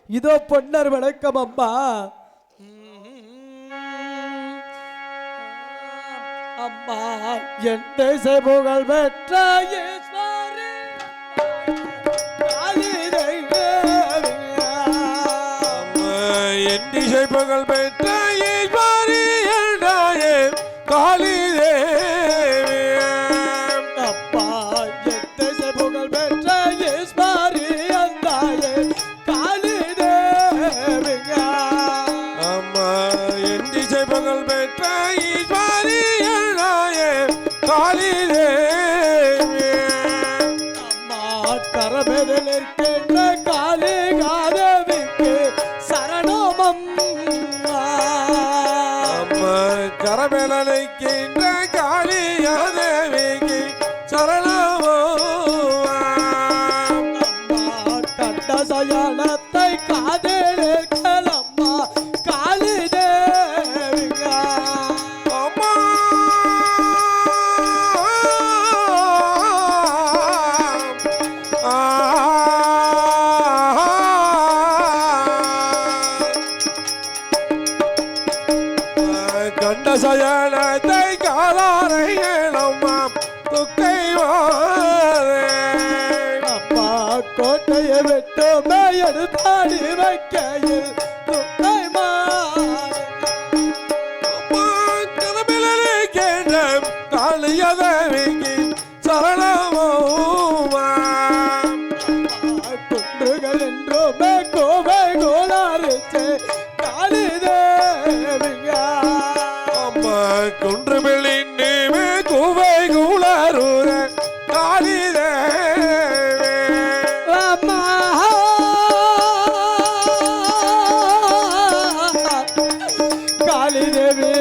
இதோ பொன்னர் வணக்கம் அம்மா. அம்மா என் தேச புகழ் பெற்ற ஈஸ்வரி என் திசை புகழ் பெற்ற ஈஸ்வரி என்றாயே காளி தேவி. அப்பா என் தேச புகழ் பெற்ற ஈஸ்வரி என்றாயே காளி தேவிங்க. அம்மா என் திசை புகழ் பெற்ற ஈஸ்வரி என்றாயே காளி தேவி. அம்மா கரபெதில் இருக்கின்ற காளி காதேவிக்கு சரணம் அம்மா. அம்மா கரபெலனைக்கின்ற காளியாதேவிக்கு சரணமோ. அம்மா கண்ட சயனத்தை காதில் அம்மா காளி தேவிங்க. அம்மா கண்ட சயனத்தை காலாரையம்மா துக்கை அப்பா கோட்டையை விட்டு எடுத்தாடி வைக்கையில் துக்கை கரபிலனைக்கின்ற காளியாதேவிக்கு சரணமோ. குன்றுகள் என்றுமே கோவை கோளாறுச்சே காளி தேவிங்க. அம்மா குன்று வெளின்னுமே குவை குளரூர காளி தேவி. அம்மா காளி தேவி.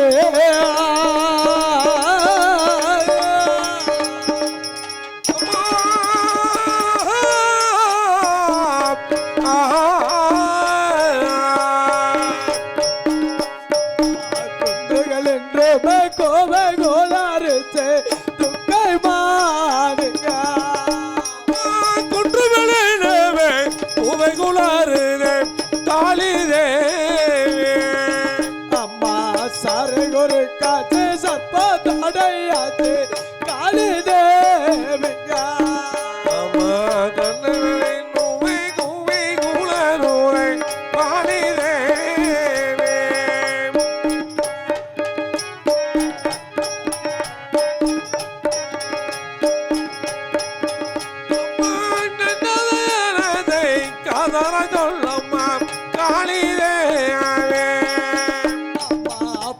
குன்றுகள் என்றுமே கோவை கோளாறுச்சே துக்கை மாறுங்க. குன்று வெளின்னுமே குவை குளரூர காளி தேவி. அம்மா சாரை ஒரு காற்று சப்ப தடையாச்சு காளி தேவிங்க. அம்மா கண்ணு வெளின்னுமே குவை குளரூர காளி தேவி.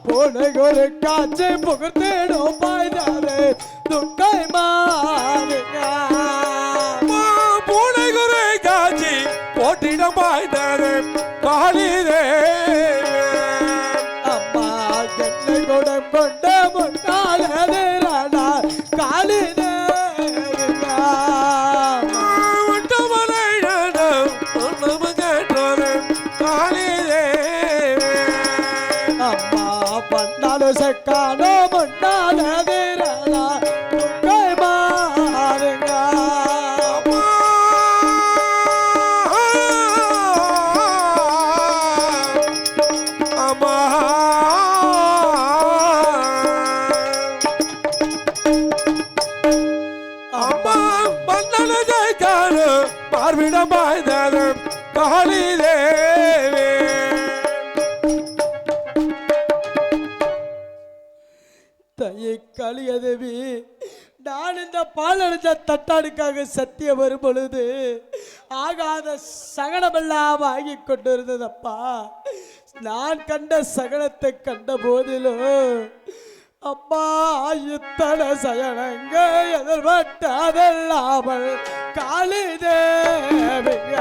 பூனை ஒரு காற்று புகழ்த்தேடும் பாய்தாரு துக்கை மாறுங்க. பூனைகுரை காட்சி போட்டிடம் பாய்ந்தது காளி தேவி. அம்மா என்னை குடம் கொண்ட முன்னாளா காளி தேவிங்க. காளி தேவி. அம்மா பண்ணாலு செக்கானோ முன்னாளா துக்கை மாறுங்க. அம்மா அம்மா மன்னனை காணு பார்விடம் பாய்ந்தது காளி தேவி. தையை காளியதேவி, நான் இந்த பாலடைஞ்ச தட்டாடுக்காக சத்திய வரும் பொழுது ஆகாத சகனமெல்லாம் ஆகி கொண்டிருந்ததப்பா. நான் கண்ட சகனத்தை கண்ட போதிலும் அம்மா இத்தனை சயனங்க எதிர்பட்டதல்லாமல் காளி தேவிங்க.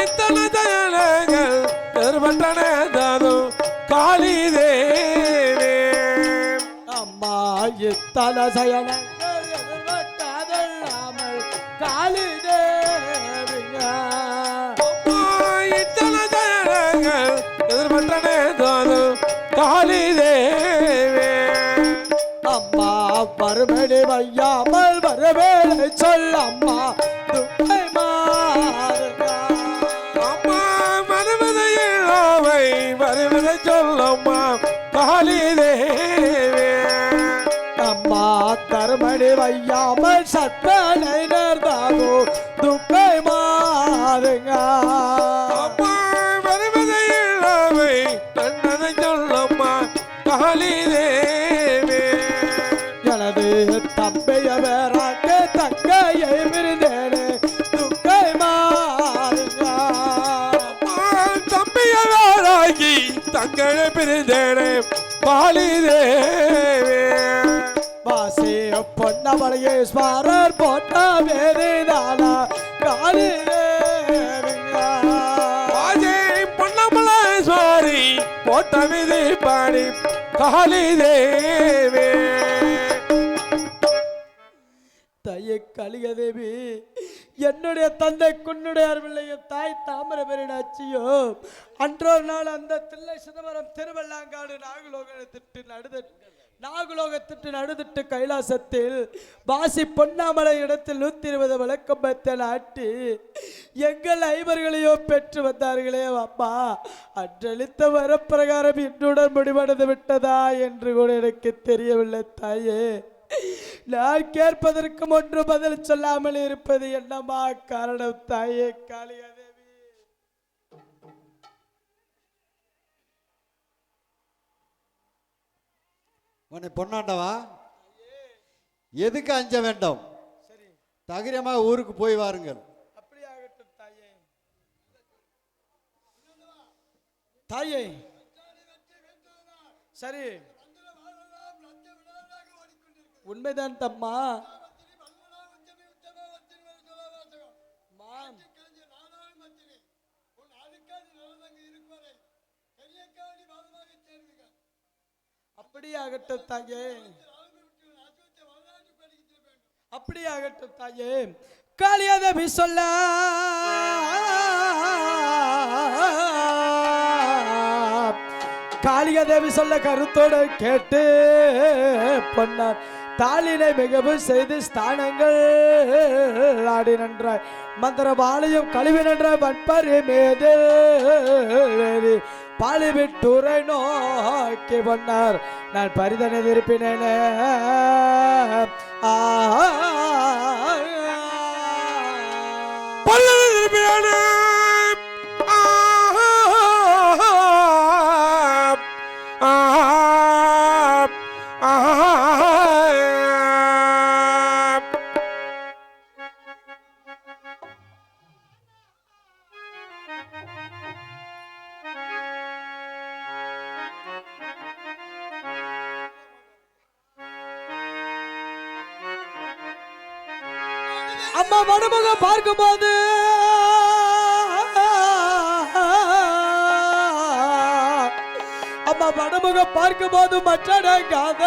இத்தனை தயனங்கள் எதிர்பட்டனதாதும் காளி தேவி. அம்மா இத்தனை சயனங்கள் எதிர்பட்டதல்லாமல் காளி தேவிங்க. இத்தனை தயனங்கள் எதிர்பட்டனதாதும் காளி தேவி. அம்மா மறுபடி வையாமல் வரவேலை சொல்லம்மா துக்கை மா சொல்லம்மா காளி தேவி அம்மா தருமணி வையாமல் சத்தனை நேர்ந்தாலோ துக்கை மாறுங்க அம்மா வருவதையில்லாமை தன்னதை சொல்லம்மா காளி தேவி எனது தம்பைய வேறாக்க தங்கையை விருந்தேனே துக்கை மாறுங்க தம்பிய வேறாகி தங்களை பிரிந்தேனே காளி தேவி வாசி பொன்னமலையேஸ்வரர் போட்ட வேதிதானா காளி பொன்னமலேஸ்வரி போட்ட விதி பாடி காளி தேவி தாயே காளிகதேவி என்னுடைய தந்தை குன்னுடைய அருவில்லைய தாய் தாமர பெருடாச்சியோ அன்றொரு நாள் அந்த தில்லை சிதம்பரம் திருவள்ளாங்காடு நாகலோகத்திட்டு நடுதிட்டு கைலாசத்தில் வாசி பொன்னாமலை இடத்தில் 120 விளக்கம்பத்தை நாட்டி எங்கள் ஐவர்களையோ பெற்று வந்தார்களே அம்மா அன்றளித்த வரப்பிரகாரம் இன்றுடன் முடிவடைந்து விட்டதா என்று கூட எனக்கு தெரியவில்லை தாயே நான் கேட்பதற்கு ஒன்று பதில் சொல்லாமல் இருப்பது என்னமா காரணம் தாயே காளிகதேவி உன்னை பொன்னாண்டவா எதுக்கு அஞ்ச வேண்டாம் தைரியமாக ஊருக்கு போய் வாருங்கள் அப்படியாகட்டும் தாயே தாயே சரி உண்மைதான் தம்மா அப்படியாகட்டும் தாயே அப்படியாகட்டும் தாயே காளியாதேவி சொல்ல காளியாதேவி சொல்ல கருத்தோடு கேட்டு பொன்னார் தாளினை மிகவும் செய்து ஸ்தானங்கள் ஆடி நன்றாய் மந்திரபாளையம் கழுவி நன்ற வன்பரி மீது பாலிவிட்டுரை நோக்கி பொன்னார் நான் பரிதனை திருப்பினேனே அம்மா மணமகம் பார்க்கும்போது அம்மா மணமகம் பார்க்கும்போது மற்றடங்காத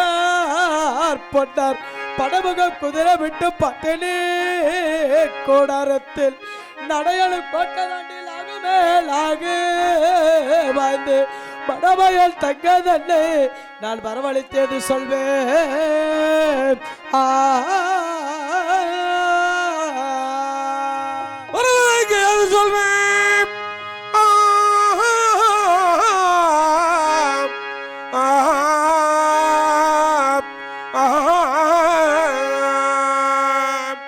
பொன்னார் படமுகம் குதிரை விட்டு பட்டினி கோடாரத்தில் நடையழு கொட்டதாண்டில் மேலாக வந்து மடமையில் தங்கதன்னை நான் வரவழைத்தது சொல்வேன் சொல்வேன்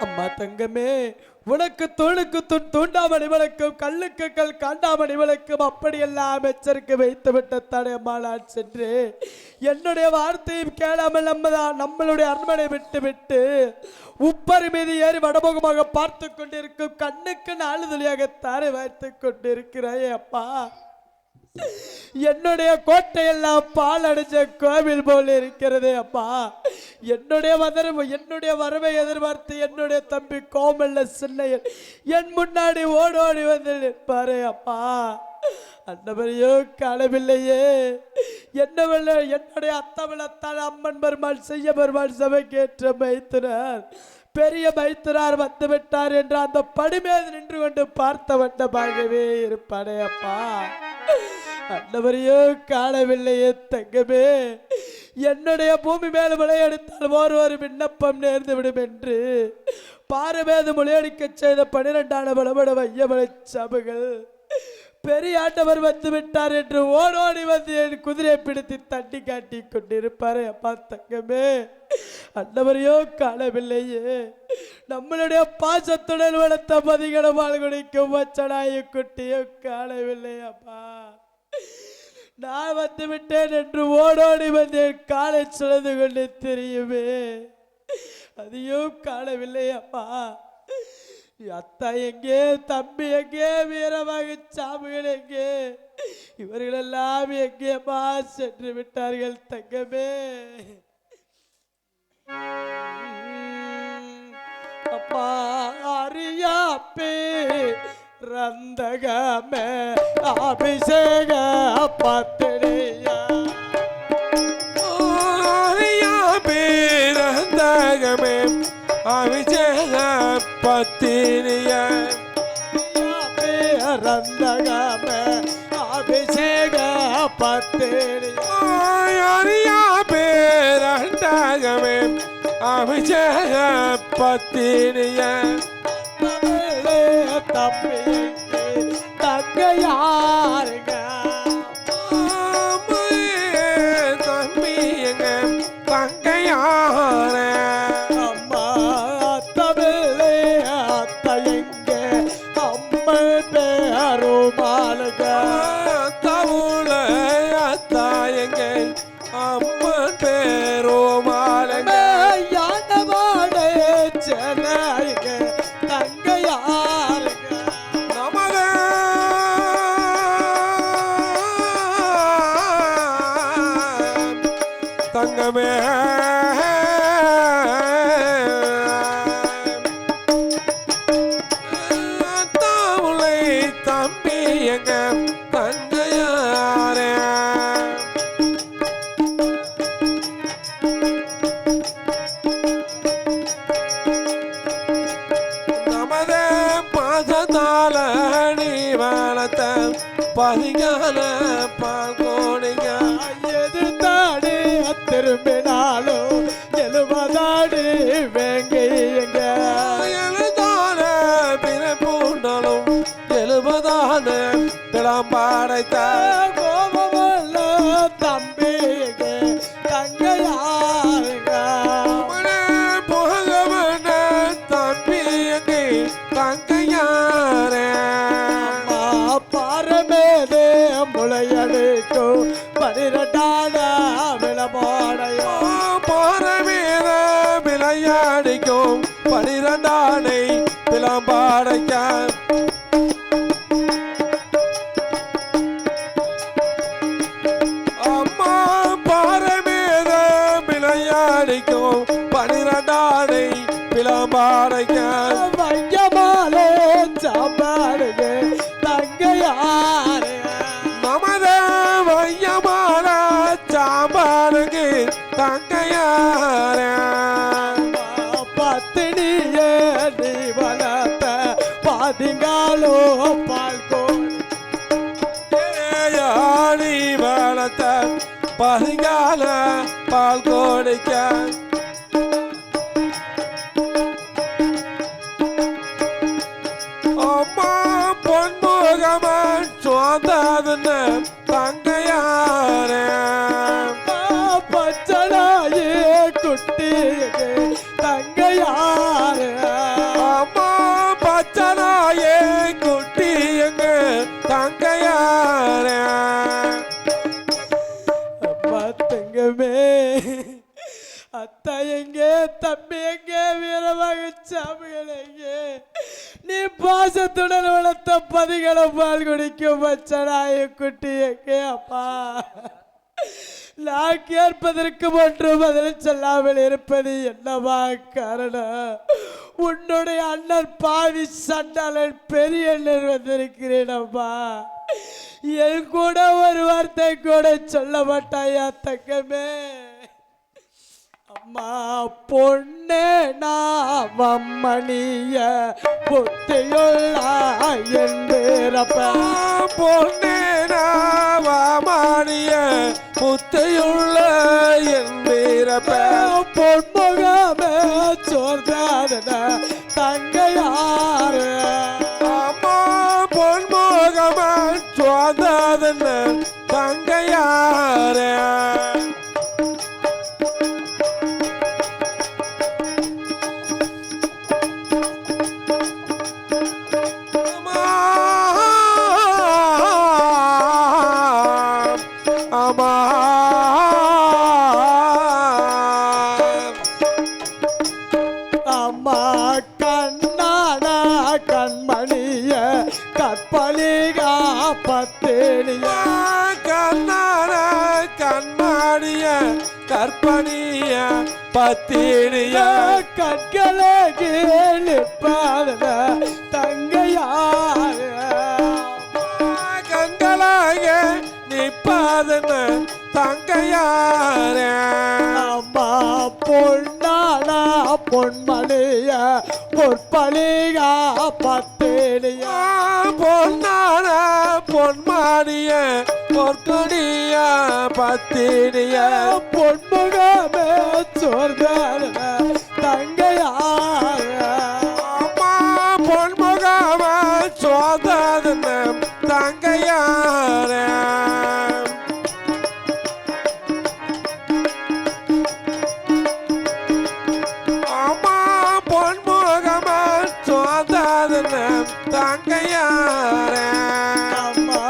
அம்மா தங்கமே உனக்கு தூணுக்கு துண் தூண்டாமணி விளக்கும் கல்லுக்கு கல் காண்டாமணி விளக்கும் அப்படியெல்லாம் எச்சரிக்கை வைத்து விட்ட தடையம்மா நான் சென்று என்னுடைய வார்த்தையும் கேளாமல் நம்மளுடைய அரண்மனை விட்டு விட்டு உப்பரி மீது ஏறி வடமுகமாக பார்த்து கொண்டிருக்கும் கண்ணுக்கு 4 துளியாக தாரை வைத்து கொண்டிருக்கிறாயே அப்பா என்னுடைய கோட்டையெல்லாம் பால் அடைஞ்ச கோவில் போல் இருக்கிறதே அப்பா என்னுடைய வரவை எதிர்பார்த்து என்னுடைய தம்பி கோமல்ல சின்னையன் என் முன்னாடி ஓடோடி வந்து நிற்பாரே அப்பா அந்தவரையோ காணவில்லையே என்னுடைய அத்தமிழத்தால் அம்மன் பெருமாள் செய்ய பெருமாள் சபைக்கேற்ற மைத்துனார் பெரிய மைத்துனார் வந்து விட்டார் என்று அந்த படிமேது நின்று கொண்டு பார்த்த வண்ணமாகவே இருப்பானே அப்பா அந்தவரையோ காணவில்லையே தங்கமே என்னுடைய பூமி மேல் விளையடித்தால் ஒரு விண்ணப்பம் நேர்ந்து விடும் என்று பாரமேது மொழியடிக்க செய்த 12 பலபட வையமலை சபைகள் பெரிய ஆண்டவர் வந்து விட்டார் என்று ஓடோடி வந்து என் குதிரையை பிடித்து தட்டி காட்டி கொண்டிருப்பாரு. அப்பா தங்கமே, ஆண்டவரையோ காணவில்லையே. நம்மளுடைய பாசத்துடன் வளர்த்த பதிகடமால் குடிக்கும் வச்சனாய குட்டியோ காணவில்லை. அப்பா நான் வந்து விட்டேன் என்று ஓடோடி வந்து என் காலை சுழந்து கொண்டு தெரியுமே, அதையும் காணவில்லை. அப்பா அத்தா எங்கே, தம்பி எங்கே, வீரமாக சாமிகள் எங்கே, இவர்களெல்லாம் எங்கேமா சென்று விட்டார்கள் தங்கமே. அப்பா அறியாப்பே ரந்தகமே அபிஷேக பத்திரியா பேரந்தகமே அபிஷேக பத்திரியா பேரந்தகமே அபிஷேக பத்திரியா பேரந்தகமே அபிஷேக பத்திரியா தம்பி தங்க யாருங்க தம்பி எங்க தங்கையார அம்மா தமிழே அத்த எங்க அம்மா பேருமாளுக தமிழ அத்தா எங்க அம்மன் பேருமாளுங்க யானவாடே சென்னைங்க தங்க யாருங்க நமக தங்கமே தமிழை தம்பி எங்க தங்கையாரே நமது பாசத்தால நீ வளர்த்த பதிகால பால்கோணிங்க எதிர்த்தாடி திரும்பினாலும் எழுபதாடி வேங்கையங்க எழுதான பிறப்பூண்டலும் எழுபதான பிளம்பாடைத்த கோபமல்ல தம்பிங்க தங்க யாருங்க புகவன தம்பி எங்கே தங்கையாரே பாரமேதே முளையடிக்கும் 12 விளமாடையோ பாரமேத விளையாடிக்கும் 12 பிளம்பாடைக்க அம்மா பாரமேத விளையாடிக்கும் 12 பிளம்பாடைக்க வையமாலோ சாப்பாடுங்க தங்க யாரு நமத வையமான சாம்பாருக்கு தங்கையார பத்தினியே நீ வளர்த்த பாதிங்காலோ பால்கோணி ஏயாடி வளர்த்த பரிகால பால் கோடிக்க அம்மா பொன்முகமன் சுவாந்ததுன்னு தங்கையார பச்சனாயே குட்டியே தங்க யாரு அம்மா பச்சனாயே குட்டி எங்க தங்கையார அம்மா தங்கமே அத்தா எங்கே, தம்பி எங்கே, வீரமாக சாமிகள் எங்கே, நீ பாசத்துடன் வளர்த்த பதிகளை பால் குடிக்கும் பச்சனாய குட்டி எங்கே. அப்பா நான் கேட்பதற்கு ஒன்றும் பதில் சொல்லாமல் இருப்பது என்னவா காரணம்? உன்னுடைய அண்ணன் பாவி சண்டாளன் பெரிய அண்ணன் வந்திருக்கிறேன். அப்பா என் கூட ஒரு வார்த்தை கூட சொல்ல மாட்டாயா தங்கமே? அம்மா பொண்ணே நாவம்மணிய புத்தியுள்ள என்றப்ப பொன்னேனாவாமானிய புத்தையுள்ள என்பிறப்ப பொன்முகமே சோர்ந்தான தங்கையாரு அம்மா பொன்முகமன் அம்மா அம்மா கண்ணான கண்மணிய கற்பழிகா பத்தினிய கண்ணான கண்மாடிய கற்பனிய பத்தினிய கற்களே நிற்பாத தங்கையார் கண்களாக நிற்பாதன தங்கையார அம்மா பொன்னான பொன்மணிய பொற்பழிகா பத்தினிய பொன்னான பொன்மாடிய பொற்கொடிய பத்தினிய பொன்முகமே சோர்ந்தான தங்கையார் அம்மா பொன்முகம சோதன தங்கையார அம்மா பொன்முகம சோதன தங்கையார அம்மா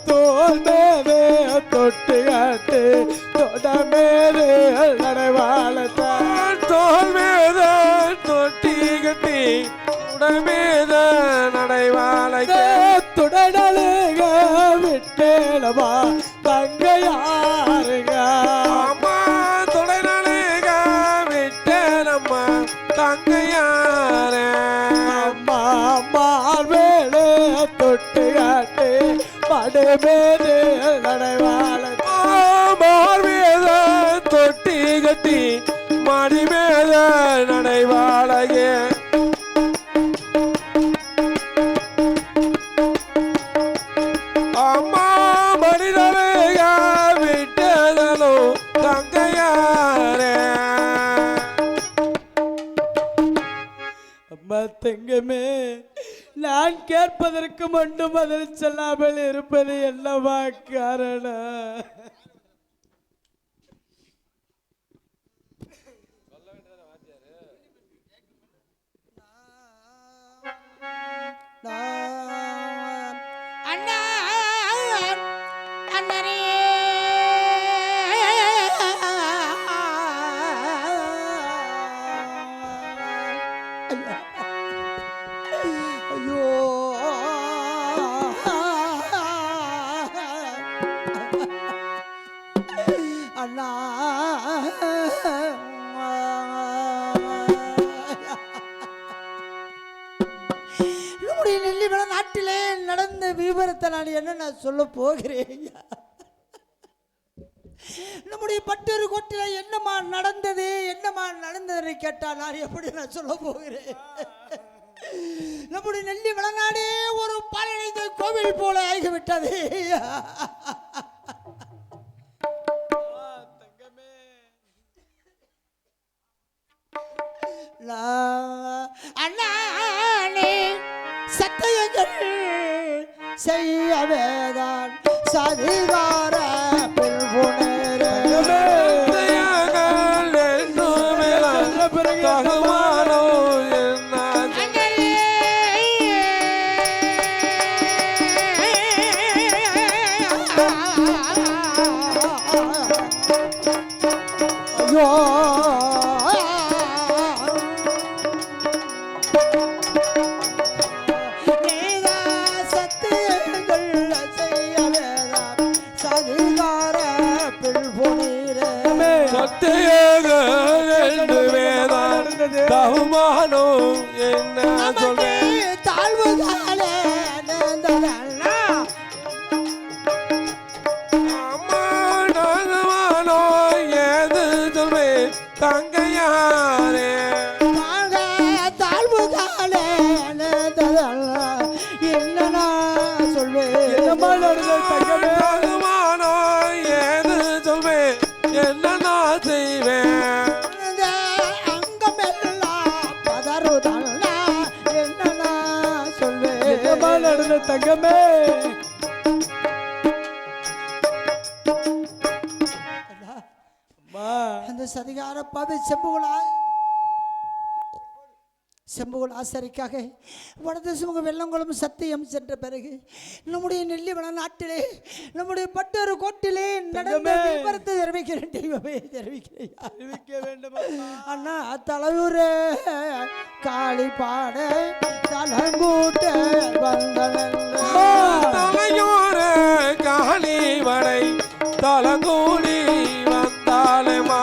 தோல் மேலே தொட்டு காட்டு தொட மேலே நடவாளத்தான் தோல் மீத தொட்டி கட்டி உடமீத நடைவாளைக்க துடனழுக விட்டேனமா தங்கையாருங்க அம்மா துடைநடுக விட்டேனம்மா தங்கையார அம்மா மார்வேலே தொட்டு காட்டு மடு மேலே நடவாளத்தான் மார்மீத தொட்டி கட்டி மடிமேத நடைவாளையே அம்மா மனிதனைய விட்டதனோ தங்கையாரே அம்மா தங்கமே நான் கேட்பதற்கு மட்டும் பதில் சொல்லாமல் இருப்பது என்னவா காரணம் அண்ணா அண்ணரே ஐயோ அண்ணா நம்முடைய நெல்லிமலை நாட்டிலே நடந்த விபரத்தை நான் என்ன சொல்ல போகிறேன் நம்முடைய பட்டூர் கோட்டில என்னமா நடந்ததுன்னு கேட்டா நான் எப்படி நான் சொல்ல போகிறேன் நம்முடைய நெல்லி வளநாடே ஒரு பாலடைந்த கோவில் போல ஆகிவிட்டது அண்ணானே சத்தியங்கள் செய்யவேதான் சதிகார புல்புணரே தகுமானோ என்ன ஐயோ சத்தியாக ரெண்டு வேதான் தகுமானோ என்ன சொல்றேன் தாழ்வு அம்மா தகுமானோ ஏது சொல்வேன் தங்கையாரே தாழ்வு என்ன சொல்வேன் தகுமானோ ஏது சொல்வேன் என்ன நான் செய்வேன் அங்கமெல்லாம் பதறுதல்ல என்ன சொல்வேன் என்னமா நடந்த தங்கமே அந்த சதிகார பாவி செம்புகள் ஆசரிக்காக வடதேசமுக வெள்ளங்குளம் சத்தியம் சென்ற பிறகு நம்முடைய நெல்லிவள நாட்டிலே நம்முடைய பட்டொரு கோட்டிலே நடந்த விபரத்தை தெரிவிக்கிறேன் தெய்வமே தெரிவிக்கிறேன் அறிவிக்க வேண்டும் அண்ணா தலையூரே காளிப்பாட தலங்கூட்ட தலையோர காளி வடை தலங்கூடி வந்தாலேமா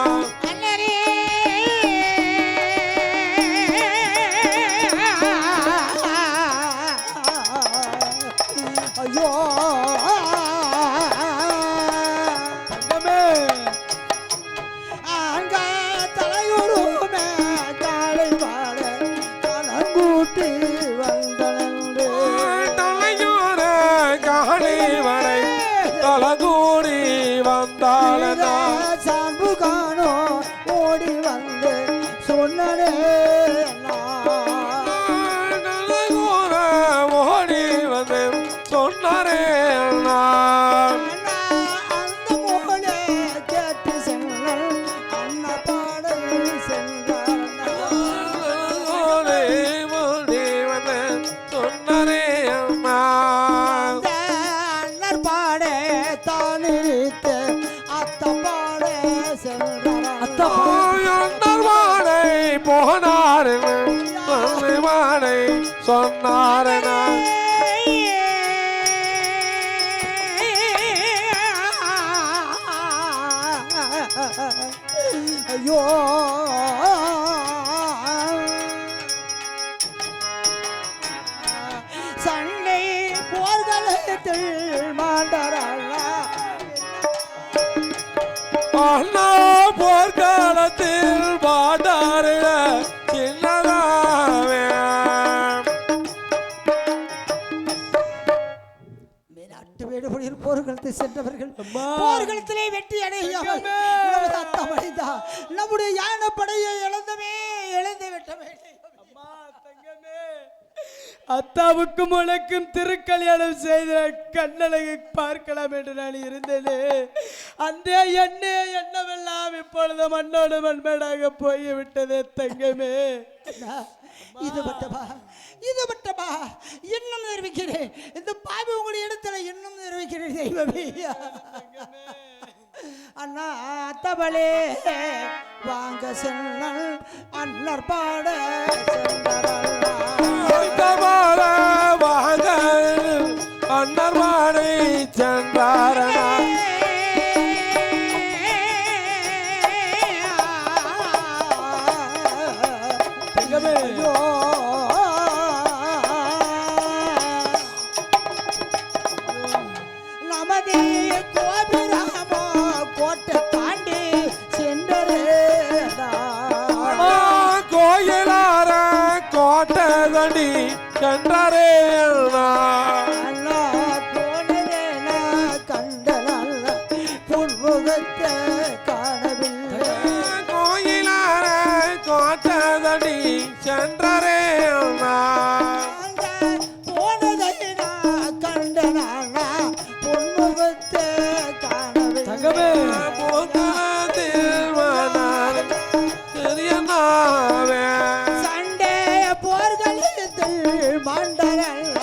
ஐயோ தங்கமே அங்க தலையுருமே காளிப்பாட தலங்கூட்டி வந்தனன்று தலையோர காளி வடை தலங்கூடி வந்தாலேனா சாம்பு காணோ ஓடி வந்து சொன்னனே தலையோர ஓடி வந்து சொன்னாரே நான் அந்த மோளே கேட்டு சென்றான் அண்ணா பாடல் சென்றான் ஓடி ஓடி வந்து சொன்னாரே நான் அண்ணர் பாட தானிருத்த அத்த பாட சென்றான் வாடை போனாரு வாடை சொன்னாரனா ஐயோ சண்டை போர்களத்தில் மாண்டரல்லா அண்ணா போர்க்காலத்தில் பாடாரிட சின்னதாவே மேலாட்டு வேடுபடியில் போர்க்களத்தை சென்றவர்கள் அம்மா. போர்க்களத்திலே வெற்றி அடையாமல் தங்கமே. நமது அத்தமடைந்தா நம்முடைய யானை படையை இழந்து விட்டமே அம்மா தங்கமே அத்தாவுக்கும் உனக்கும் திருக்கல்யாணம் செய்த கண்ணழகை பார்க்கலாம் என்று நான் இருந்தேனே அந்த எண்ணமெல்லாம் இப்பொழுது மண்ணோடு மண்மேடாக போய்விட்டதே தங்கமே இது மட்டுமா இன்னும் நிரூபிக்கிறேன் இந்த பாவி உங்களுடைய இடத்துல இன்னும் நிரூபிக்கிறேன் தெய்வமே அண்ணா அத்தவளே வாங்க சென்னல் அண்ணர் பாட வாங்க அண்ணர் வாடை சென்றாரனா தங்கமே நமது கோபிராமோ கோட்டை தாண்டி சென்றேடா கோயிலார கோட்டை தண்டி சென்றாரே அண்ணா போனதேன கண்ட நல்ல புன்முகத்தை காணவில்லை கோயிலார கோட்டை தண்டி சென்றாரே போனதைனா கண்ட நல்ல புன்முகத்தை காணவில்லை தங்கமே சண்டே போர்களில் மாண்டரல்ல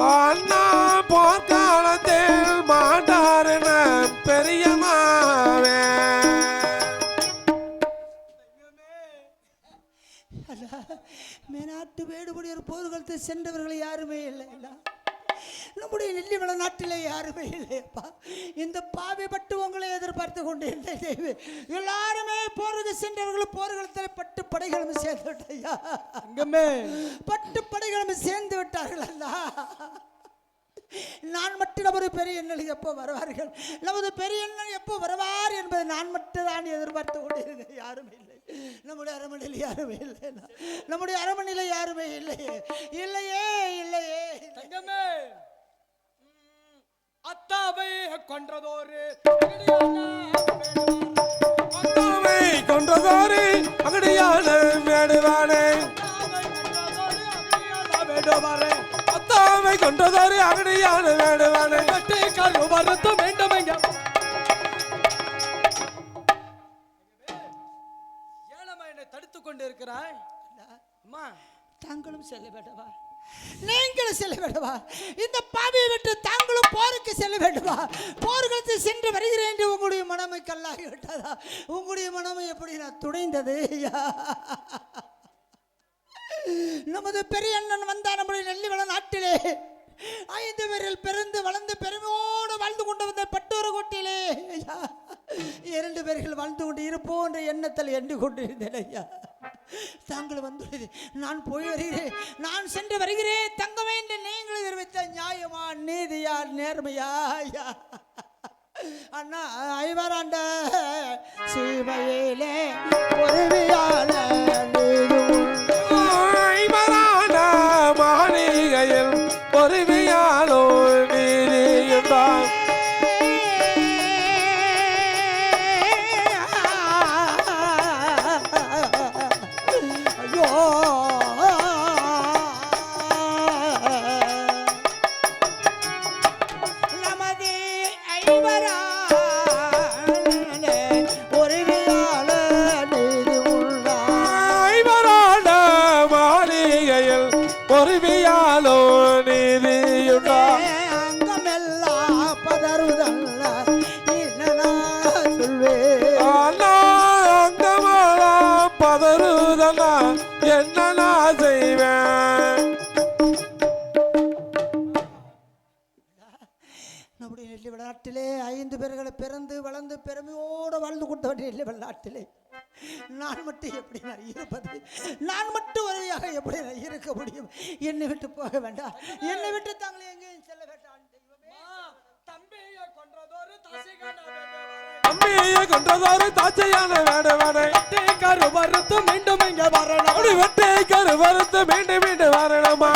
அண்ணா போர்க்காலத்தில் மாட்டாருன பெரியமாவே மேநாட்டு வேடுபடியர் போர்க்களத்தை சென்றவர்கள் யாருமே இல்லை நம்முடைய நெல்லிவள நாட்டிலே யாருமே இல்லையப்பா இந்த பாவை பட்டு உங்களை எதிர்பார்த்து கொண்டு இல்லை எல்லாருமே போருக்கு சென்றவர்கள் போர்க்களத்தில் பட்டு படைகளும் சேர்ந்து விட்டாயா தங்கமே பட்டு படைகளும் சேர்ந்து விட்டார்கள் அல்லா நான் மட்டும் நமது பெரிய எண்ணல் எப்போ வருவார்கள் நமது பெரிய எண்ணல் எப்போ வருவார் என்பதை நான் மட்டும் தான் எதிர்பார்த்து கொண்டு இருக்கேன் யாருமே இல்லை நம்முடைய அரண்மனையில் யாருமே இல்லை நம்முடைய அரண்மனையில் யாருமே இல்லையே இல்லையே இல்லையே தங்கமே அத்தாவை கொன்றதோரு அத்தாவை கொன்றதோரு அகடியான வேடுவானே அத்தாவை கொன்றதோரு அகடியான வேடுவானே வருத்தம் வேண்டும் ஏழமா என்னை தடுத்துக் கொண்டு இருக்கிறாய் அம்மா? தாங்களும் செல்ல வேண்டுமா? நீங்களும் செல்ல வேண்டுமா? இந்த பாவியை விட்டு தாங்களும் போருக்கு செல்ல வேண்டுமா? போர்களுக்கு சென்று வருகிறேன் என்று உங்களுடைய மனமை கல்லாகி விட்டதா? உங்களுடைய மனமை எப்படி நான் துடைந்தது? நமது பெரிய அண்ணன் வந்தார் நம்முடைய நெல்லிவள நாட்டிலே. 5 பேரில் பிறந்து வளர்ந்து பெருமையோடு வாழ்ந்து கொண்டு வந்த பட்டூர் கோட்டிலே 2 பேர்கள் வாழ்ந்து கொண்டு இருப்போம் என்ற எண்ணத்தில் எண்ணி கொண்டிருந்தேன் ஐயா. தாங்கள் வந்துள்ளது, நான் போய் வருகிறேன், நான் சென்று வருகிறேன். தங்கமே என்று நீங்கள் தெரிவித்த நியாயமா, நீதியா, நேர்மையா ஐயா? அண்ணா ஐவராண்ட சீமையிலே பொறுமையான மாளிகையில் பொறுமையாலோ நீதியுண்டாம். ஐயோ நமது ஐவரா பொறுமையான நீதி உண்டா. ஐவராண்ட மாளிகையில் பொறுமையாலோ நீதியுண்டாம். அங்கமெல்லாம் பதறுதல்ல என்ன சொல்வேன். அங்கமெல்லாம் பதறுதல்லா என்ன நான் செய்வேன். நம்முடைய நெல்லி நாட்டிலே 5 பேர்களை பிறந்து வளர்ந்து பெருமையோடு வாழ்ந்து கொடுத்த நெல்லி நாட்டிலே நான் மட்டும் எப்படி நான் இருப்பது? நான் மட்டும் ஒருவையாக எப்படி நான் இருக்க முடியும்? என்னை விட்டு போக வேண்டாம், என்னை விட்டு தாங்களே எங்கேயும் செல்ல வேண்டாம். தம்பியை கொன்றதொரு தசைகான அம்மியை கொன்றதொரு தாச்சையான வேடவனை கரு மறுத்து மீண்டும் இங்க வரணும். அப்படி வெட்டை கரு வறுத்து மீண்டும் மீண்டும் வரணுமா?